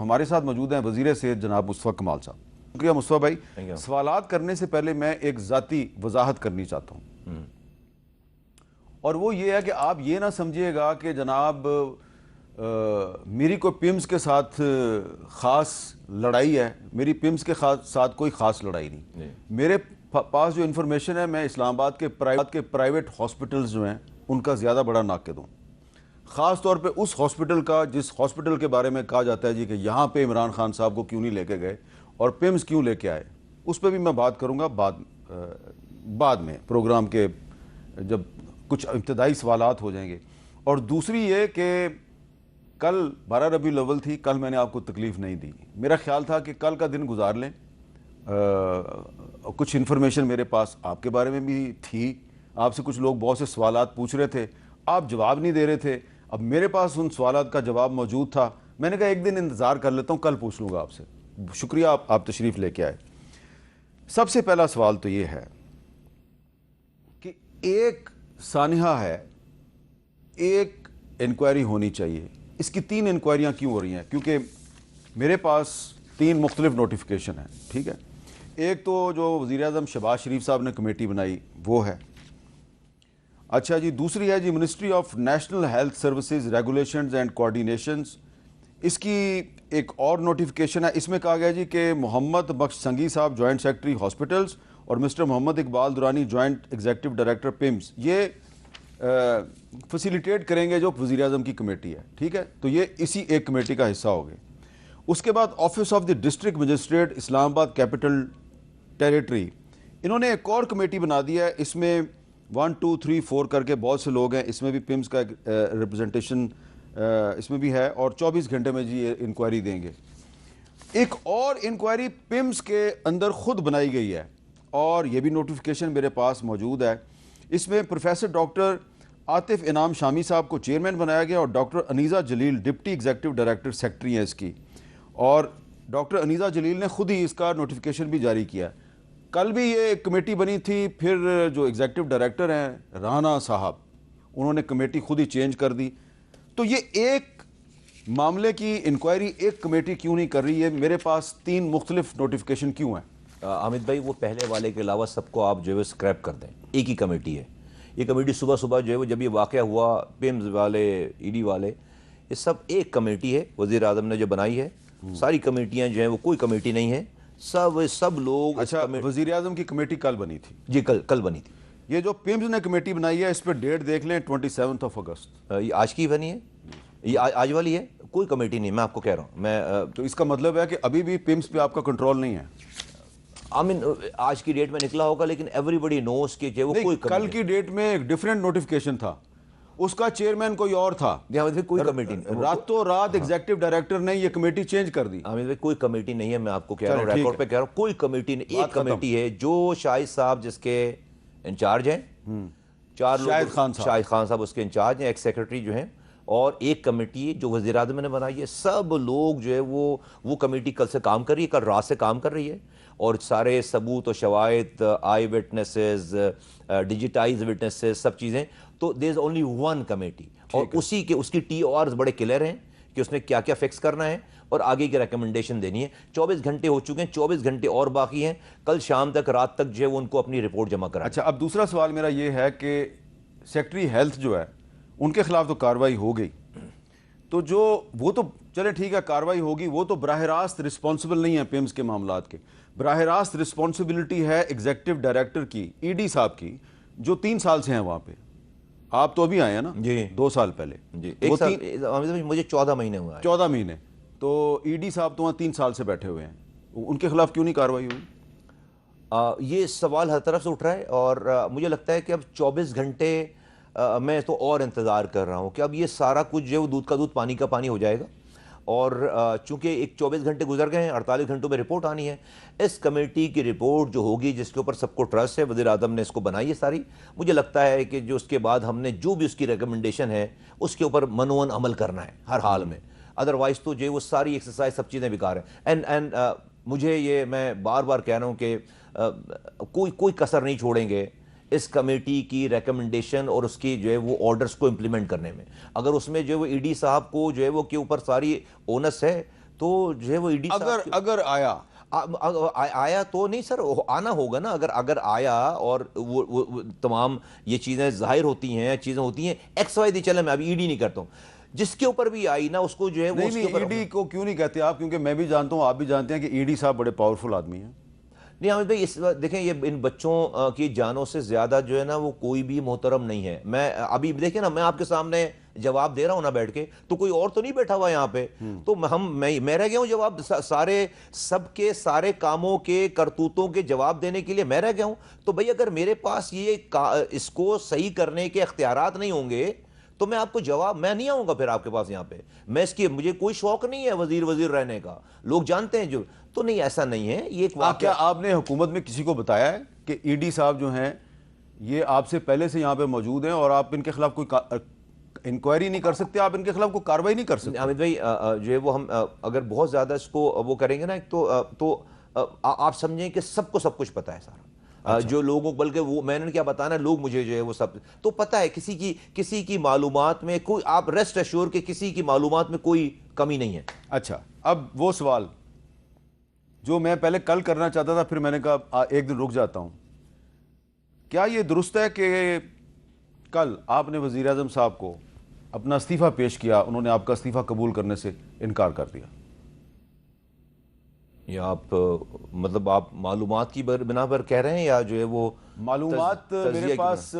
हमारे साथ मौजूद हैं वज़ीर सेहत जनाब मुस्तफ़ा कमाल साहब। शुक्रिया मुस्तफ़ा भाई। सवालात करने से पहले मैं एक ज़ाती वजाहत करनी चाहता हूँ, और वो ये है कि आप ये ना समझिएगा कि जनाब मेरी कोई पिम्स के साथ ख़ास लड़ाई है। मेरी पिम्स के साथ कोई ख़ास लड़ाई नहीं। मेरे पास जो इन्फॉर्मेशन है, मैं इस्लामाबाद के प्राइवेट हॉस्पिटल्स जो हैं उनका ज़्यादा बड़ा नाक़िद हूँ। ख़ास तौर पे उस हॉस्पिटल का जिस हॉस्पिटल के बारे में कहा जाता है जी कि यहाँ पे इमरान खान साहब को क्यों नहीं लेके गए और पिम्स क्यों लेके आए, उस पर भी मैं बात करूँगा बाद में प्रोग्राम के, जब कुछ इब्तदाई सवालात हो जाएंगे। और दूसरी ये कि कल 12 रबीउल अव्वल थी, कल मैंने आपको तकलीफ़ नहीं दी। मेरा ख्याल था कि कल का दिन गुजार लें। कुछ इन्फॉर्मेशन मेरे पास आपके बारे में भी थी, आपसे कुछ लोग बहुत से सवालात पूछ रहे थे, आप जवाब नहीं दे रहे थे। अब मेरे पास उन सवालात का जवाब मौजूद था। मैंने कहा एक दिन इंतज़ार कर लेता हूँ, कल पूछ लूँगा आपसे। शुक्रिया आप तशरीफ़ लेके आए। सबसे पहला सवाल तो ये है कि एक सानिहा है, एक इंक्वायरी होनी चाहिए, इसकी 3 इंक्वायरियाँ क्यों हो रही हैं? क्योंकि मेरे पास 3 मुख्तलिफ नोटिफिकेशन हैं, ठीक है। एक तो जो वज़ीर-ए-आज़म शहबाज शरीफ साहब ने कमेटी बनाई वो है। अच्छा जी, दूसरी है जी ministry of national health services regulations and coordinations, इसकी एक और नोटिफिकेशन है। इसमें कहा गया जी कि मोहम्मद बख्श संगी साहब जॉइंट सेक्रेटरी हॉस्पिटल्स और mister Mohammad Iqbal Durani joint executive director PIMS, ये फैसिलिटेट करेंगे जो वज़ीर-ए-आज़म की कमेटी है, ठीक है। तो ये इसी एक कमेटी का हिस्सा हो गए। उसके बाद office of the district magistrate Islamabad capital territory, इन्होंने एक और कमेटी बना दी है। इसमें 1, 2, 3, 4 करके बहुत से लोग हैं। इसमें भी पिम्स का रिप्रेजेंटेशन इसमें भी है, और 24 घंटे में जी ये इंक्वायरी देंगे। एक और इंक्वायरी पिम्स के अंदर खुद बनाई गई है, और ये भी नोटिफिकेशन मेरे पास मौजूद है। इसमें प्रोफेसर डॉक्टर आतिफ इनाम शामी साहब को चेयरमैन बनाया गया, और डॉक्टर अनीज़ा जलील डिप्टी एग्जीक्यूटिव डायरेक्टर सेक्रेटरी हैं इसकी, और डॉक्टर अनीज़ा जलील ने खुद ही इसका नोटिफिकेशन भी जारी किया। कल भी ये कमेटी बनी थी, फिर जो एग्जीक्यूटिव डायरेक्टर हैं राना साहब, उन्होंने कमेटी खुद ही चेंज कर दी। तो ये एक मामले की इंक्वायरी एक कमेटी क्यों नहीं कर रही है? मेरे पास 3 मुख्तलिफ नोटिफिकेशन क्यों हैं? हामिद भाई, वो पहले वाले के अलावा सबको आप जो है स्क्रैप कर दें। एक ही कमेटी है। ये कमेटी सुबह सुबह जो है वो जब ये वाक़या हुआ, पिम्स वाले, ईडी वाले, ये सब एक कमेटी है वज़ीर आज़म ने जो बनाई है। सारी कमेटियाँ जो हैं वो कोई कमेटी नहीं है, सब लोग। अच्छा, वज़ीर आज़म की कमेटी कल बनी थी जी, कल बनी थी। ये जो पिम्स ने कमेटी बनाई है, इस पर डेट देख लें, 27 अगस्त। ये आज की बनी है, ये आज वाली है, कोई कमेटी नहीं। मैं आपको कह रहा हूँ, मैं तो इसका मतलब है कि अभी भी पिम्स पे आपका कंट्रोल नहीं है। आज की डेट में निकला होगा, लेकिन एवरीबडी नोस कि जो वो कोई कल की डेट में एक डिफरेंट नोटिफिकेशन था, उसका चेयरमैन कोई और था। कोई कमेटी नहीं, रातों रात एग्जीक्यूटिव डायरेक्टर ने ये कमेटी चेंज कर दी। भाई कोई कमेटी नहीं है, मैं आपको कह रहा हूँ, रिकॉर्ड पे कह रहा हूँ, कोई कमेटी नहीं। एक कमेटी है जो शाहिद साहब जिसके इंचार्ज हैं, 4 लोग, शाहिद खान साहब उसके इंचार्ज हैं, एक्स सेक्रेटरी जो हैं, और एक कमेटी जो वज़ीर आज़म ने बनाई है। सब लोग जो है वो कमेटी कल से काम कर रही है, कल रात से काम कर रही है, और सारे सबूत और शवाहिद, आई विटनेसेस, डिजिटाइज विटनेसेस, सब चीज़ें। तो there is only one committee, और उसकी TORs बड़े क्लियर हैं कि उसने क्या क्या फिक्स करना है और आगे की रिकमेंडेशन देनी है। 24 घंटे हो चुके हैं, 24 घंटे और बाकी हैं। कल शाम तक, रात तक जो है वो उनको अपनी रिपोर्ट जमा कराएं। अच्छा, अब दूसरा सवाल मेरा ये है कि सेक्रेटरी हेल्थ जो है उनके खिलाफ तो कार्रवाई हो गई, तो जो वो तो चले ठीक है, कार्रवाई होगी, वो तो बराह रास्त रिस्पॉन्सिबल नहीं है पिम्स के मामलात के। बराह रास्त रिस्पॉन्सिबिलिटी है एग्जीक्यूटिव डायरेक्टर की, ED साहब की, जो 3 साल से हैं वहाँ पे। आप तो अभी आए हैं ना जी, 2 साल पहले जी। मुझे 14 महीने हुआ है। 14 महीने। तो ED साहब तो वहाँ 3 साल से बैठे हुए हैं, उनके खिलाफ क्यों नहीं कार्रवाई हुई? ये सवाल हर तरफ से उठ रहा है, और मुझे लगता है कि अब 24 घंटे मैं तो और इंतज़ार कर रहा हूँ कि अब ये सारा कुछ जो है दूध का दूध पानी का पानी हो जाएगा। और चूंकि एक 24 घंटे गुजर गए हैं, 48 घंटों में रिपोर्ट आनी है। इस कमेटी की रिपोर्ट जो होगी, जिसके ऊपर सबको ट्रस्ट है, वज़ीर आज़म ने इसको बनाई है सारी, मुझे लगता है कि जो उसके बाद हमने जो भी उसकी रिकमेंडेशन है उसके ऊपर मनोवन अमल करना है हर हाल में। अदरवाइज़ तो जो वो सारी एक्सरसाइज, सब चीज़ें बेकार हैं। एंड मुझे ये, मैं बार बार कह रहा हूँ कि कोई कसर नहीं छोड़ेंगे इस कमेटी की रिकमेंडेशन और उसकी जो है वो ऑर्डर्स को इम्प्लीमेंट करने में। अगर उसमें जो है वो ED साहब को जो है वो के ऊपर सारी ओनस है, तो जो है वो ईडी अगर आया तो नहीं सर, आना होगा ना। अगर आया और वो तमाम ये चीज़ें जाहिर होती हैं, चीज़ें होती हैं XYZ, चले मैं अभी ईडी नहीं करता हूँ, जिसके ऊपर भी आई ना उसको जो है वो नहीं, ईडी को क्यों नहीं कहते आप? क्योंकि मैं भी जानता हूँ, आप भी जानते हैं कि ईडी साहब बड़े पावरफुल आदमी हैं। नहीं हामिद भाई, इस देखें ये इन बच्चों की जानों से ज्यादा जो है ना वो कोई भी मोहतरम नहीं है। मैं अभी देखें ना, मैं आपके सामने जवाब दे रहा हूं ना बैठ के, तो कोई और तो नहीं बैठा हुआ यहाँ पे, तो मैं रह गया हूं जवाब सारे सबके सारे कामों के करतूतों के जवाब देने के लिए मैं रह गया हूं। तो भाई अगर मेरे पास ये इसको सही करने के इख्तियारात नहीं होंगे तो मैं आपको जवाब, मैं नहीं आऊंगा फिर आपके पास यहाँ पे। मैं इसकी, मुझे कोई शौक नहीं है वजीर रहने का, लोग जानते हैं जो, तो नहीं ऐसा नहीं है। ये एक क्या आपने हुकूमत में किसी को बताया है कि ईडी साहब जो हैं ये आपसे पहले से यहाँ पे मौजूद हैं और आप इनके खिलाफ कोई इंक्वायरी नहीं कर सकते, आप इनके खिलाफ कोई कार्रवाई नहीं कर सकते? हामिद भाई जो है वो हम अगर बहुत ज्यादा इसको वो करेंगे ना तो आप समझें कि सबको सब कुछ पता है सारा। अच्छा। जो लोगों, बल्कि वो मैंने क्या बताना, लोग मुझे जो है वो सब तो पता है, किसी की मालूमात में कोई, आप रेस्ट एश्योर के किसी की मालूमात में कोई कमी नहीं है। अच्छा, अब वो सवाल जो मैं पहले कल करना चाहता था, फिर मैंने कहा एक दिन रुक जाता हूं। क्या ये दुरुस्त है कि कल आपने वजीर आज़म साहब को अपना इस्तीफा पेश किया, उन्होंने आपका इस्तीफा कबूल करने से इनकार कर दिया? या आप मतलब आप मालूमात की बिना पर कह रहे हैं, या जो है वो मालूमात मेरे पास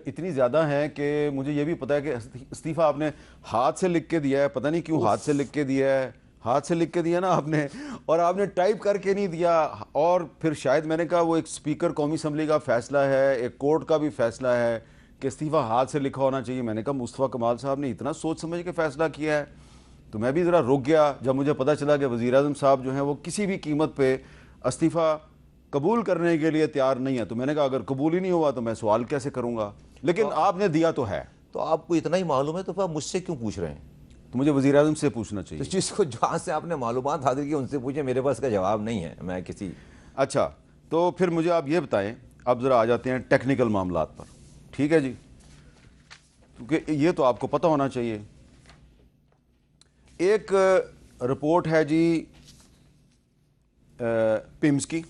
इतनी ज़्यादा है कि मुझे ये भी पता है कि इस्तीफा आपने हाथ से लिख के दिया है। पता नहीं क्यों हाथ से लिख के दिया है, हाथ से लिख के दिया ना आपने, और आपने टाइप करके नहीं दिया। और फिर शायद मैंने कहा वो एक स्पीकर कौमी असम्बली का फैसला है, एक कोर्ट का भी फैसला है कि इस्तीफा हाथ से लिखा होना चाहिए। मैंने कहा मुस्तफ़ा कमाल साहब ने इतना सोच समझ के फैसला किया है, तो मैं भी ज़रा रुक गया जब मुझे पता चला कि वज़ीर आज़म साहब जो हैं वो किसी भी कीमत पे इस्तीफ़ा कबूल करने के लिए तैयार नहीं है। तो मैंने कहा अगर कबूल ही नहीं हुआ तो मैं सवाल कैसे करूँगा, लेकिन आपने दिया तो है। तो आपको इतना ही मालूम है तो आप मुझसे क्यों पूछ रहे हैं? तो मुझे वज़ीर आज़म से पूछना चाहिए। तो जिसको जहाँ से आपने मालूमात हासिल की उनसे पूछे, मेरे पास का जवाब नहीं है। मैं किसी अच्छा, तो फिर मुझे आप ये बताएं, अब ज़रा आ जाते हैं टेक्निकल मामलात पर, ठीक है जी, क्योंकि ये तो आपको पता होना चाहिए। एक रिपोर्ट है जी पिम्स की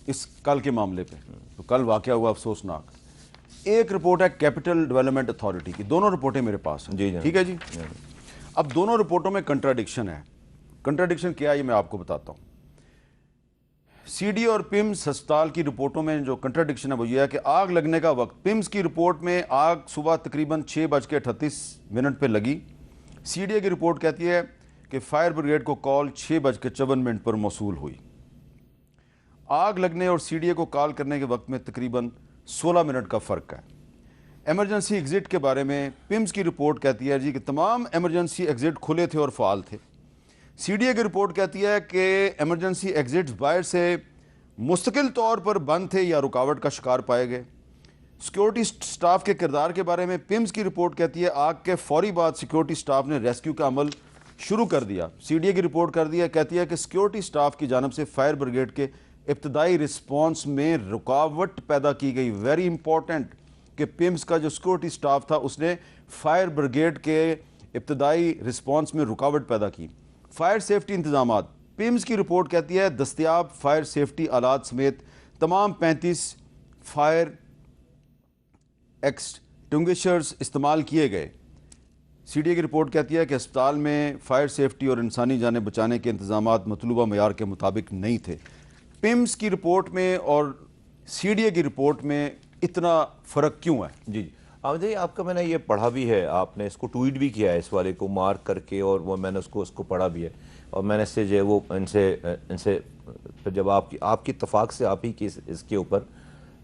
इस कल के मामले पे, तो कल वाक़या हुआ अफसोसनाक। एक रिपोर्ट है कैपिटल डेवलपमेंट अथॉरिटी की, दोनों रिपोर्टें मेरे पास हैं जी, ठीक है जी। अब दोनों रिपोर्टों में कंट्राडिक्शन है। कंट्राडिक्शन क्या है ये मैं आपको बताता हूँ। सीडी और पिम्स अस्पताल की रिपोर्टों में जो कंट्राडिक्शन है वो ये है कि आग लगने का वक्त, पिम्स की रिपोर्ट में आग सुबह तकरीबन 6:38 पे लगी। सीडीए की रिपोर्ट कहती है कि फायर ब्रिगेड को कॉल 6:54 पर मौसूल हुई। आग लगने और सीडीए को कॉल करने के वक्त में तकरीबन 16 मिनट का फ़र्क है। एमरजेंसी एग्ज़िट के बारे में पिम्स की रिपोर्ट कहती है जी कि तमाम एमरजेंसी एग्ज़िट खुले थे और फ़ाल थे। सीडीए की रिपोर्ट कहती है कि एमरजेंसी एग्ज़िट्स बाहर से मुस्तकिल तौर पर बंद थे या रुकावट का शिकार पाए गए। सिक्योरिटी स्टाफ के किरदार के बारे में पिम्स की रिपोर्ट कहती है आग के फौरी बाद सिक्योरिटी स्टाफ ने रेस्क्यू का अमल शुरू कर दिया। सीडीए की रिपोर्ट कहती है कि सिक्योरिटी स्टाफ की जानब से फायर ब्रिगेड के इब्तदाई रिस्पॉन्स में रुकावट पैदा की गई। वेरी इंपॉर्टेंट कि पिम्स का जो सिक्योरिटी स्टाफ था उसने फायर ब्रिगेड के इब्तदाई रिस्पॉन्स में रुकावट पैदा की। फायर सेफ्टी इंतजाम, पिम्स की रिपोर्ट कहती है दस्तयाब फायर सेफ्टी आलात समेत तमाम 35 फायर एक्सटिंग्विशर्स इस्तेमाल किए गए। सीडीए की रिपोर्ट कहती है कि अस्पताल में फायर सेफ्टी और इंसानी जानें बचाने के इंतजाम मतलूबा मयार के मुताबिक नहीं थे। पिम्स की रिपोर्ट में और सीडीए की रिपोर्ट में इतना फ़र्क क्यों है? जी आमिद जी, आपका मैंने ये पढ़ा भी है, आपने इसको ट्वीट भी किया है इस वाले को मार्क करके, और वो मैंने उसको पढ़ा भी है। और मैंने इससे जो है वो इनसे फिर जब आपकी इत्तफाक से आप ही की इसके ऊपर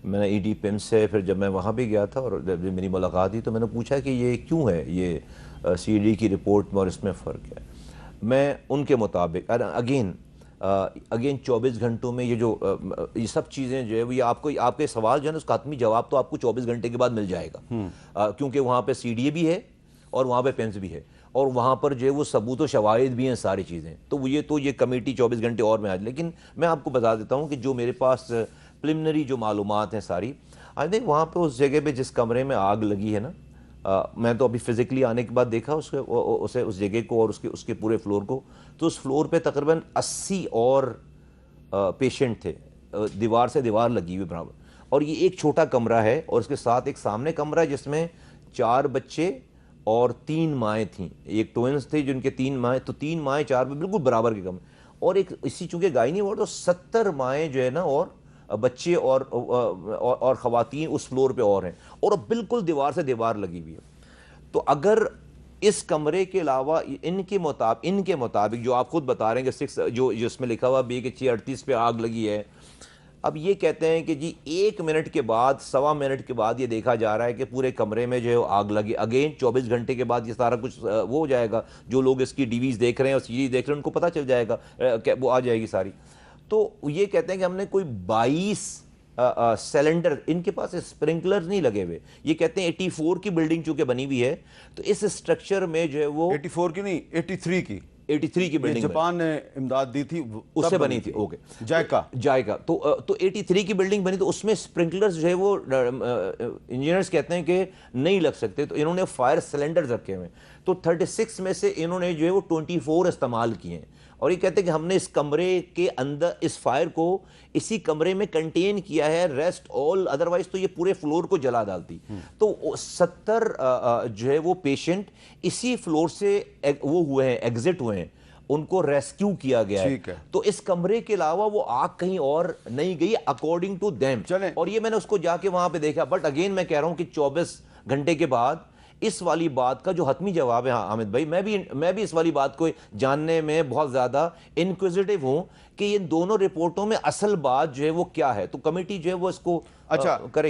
मैंने ईडी पिम्स से, फिर जब मैं वहाँ भी गया था और जब मेरी मुलाकात हुई तो मैंने पूछा कि ये क्यों है, ये सीडी की रिपोर्ट में और इसमें फ़र्क है। मैं उनके मुताबिक अगेन 24 घंटों में ये सब चीज़ें जो है वो ये आपके सवाल जो है ना उसका हतमी जवाब तो आपको 24 घंटे के बाद मिल जाएगा, क्योंकि वहाँ पे सीडीए भी है और वहाँ पे पिम्स भी है और वहाँ पर जो है वो सबूत व शवाहिद भी हैं सारी चीज़ें। तो ये कमेटी 24 घंटे और में आज, लेकिन मैं आपको बता देता हूँ कि जो मेरे पास प्रिलिमिनरी जो मालूमात हैं सारी, आई थिंक वहाँ पर उस जगह पर जिस कमरे में आग लगी है ना, मैं तो अभी फिजिकली आने के बाद देखा उसे उस जगह को और उसके पूरे फ्लोर को, तो उस फ्लोर पे तकरीबन 80 और पेशेंट थे, दीवार से दीवार लगी हुई बराबर। और ये एक छोटा कमरा है और उसके साथ एक सामने कमरा है जिसमें 4 बच्चे और 3 माएँ थीं। एक ट्विंस थे जिनके 3 माएँ, तो 3 माएँ 4 में बिल्कुल बराबर के कमरे। और एक इसी चूंकि गायनी वार्ड तो 70 माएँ जो है ना और बच्चे और ख़वातीन उस फ्लोर पे और हैं, और बिल्कुल दीवार से दीवार लगी हुई है। तो अगर इस कमरे के अलावा इनके मुताबिक जो आप खुद बता रहे हैं कि 6 जो जिसमें लिखा हुआ भी कि 6:38 पे आग लगी है, अब ये कहते हैं कि जी 1 मिनट के बाद, 1.25 मिनट के बाद ये देखा जा रहा है कि पूरे कमरे में जो है आग लगी। अगेन 24 घंटे के बाद ये सारा कुछ वो हो जाएगा, जो लोग इसकी डीवीज देख रहे हैं और सीरीज देख रहे हैं उनको पता चल जाएगा, वो आ जाएगी सारी। तो ये कहते हैं कि हमने कोई 22 सिलेंडर, इनके पास स्प्रिंकलर नहीं लगे हुए। ये कहते हैं 84 की बिल्डिंग चूंकि बनी हुई है, तो इस स्ट्रक्चर में जो है वो 84 की नहीं, 83 की बिल्डिंग जापान ने इमदाद दी थी, उससे बनी थी। ओके, जायका तो 83 की बिल्डिंग बनी, तो उसमें स्प्रिंकलर्स जो है वो इंजीनियर्स कहते हैं कि नहीं लग सकते, तो इन्होंने फायर सिलेंडर्स रखे हुए। तो 36 में से इन्होंने जो है वो 24 इस्तेमाल किए हैं। और ये कहते हैं कि हमने इस कमरे के अंदर इस फायर को इसी कमरे में कंटेन किया है, रेस्ट ऑल अदरवाइज तो ये पूरे फ्लोर को जला डालती। तो 70 जो है वो पेशेंट इसी फ्लोर से वो हुए हैं, एग्जिट हुए हैं, उनको रेस्क्यू किया गया है। तो इस कमरे के अलावा वो आग कहीं और नहीं गई अकॉर्डिंग टू देम। और ये मैंने उसको जाके वहां पे देखा, बट अगेन मैं कह रहा हूं कि 24 घंटे के बाद इस वाली बात का जो हतमी जवाब है, हाँ हामिद भाई, मैं भी इस वाली बात को जानने में बहुत ज्यादा इंक्विजिटिव हूं कि इन दोनों रिपोर्टों में असल बात जो है वो क्या है। तो कमेटी जो है वो इसको करेगी।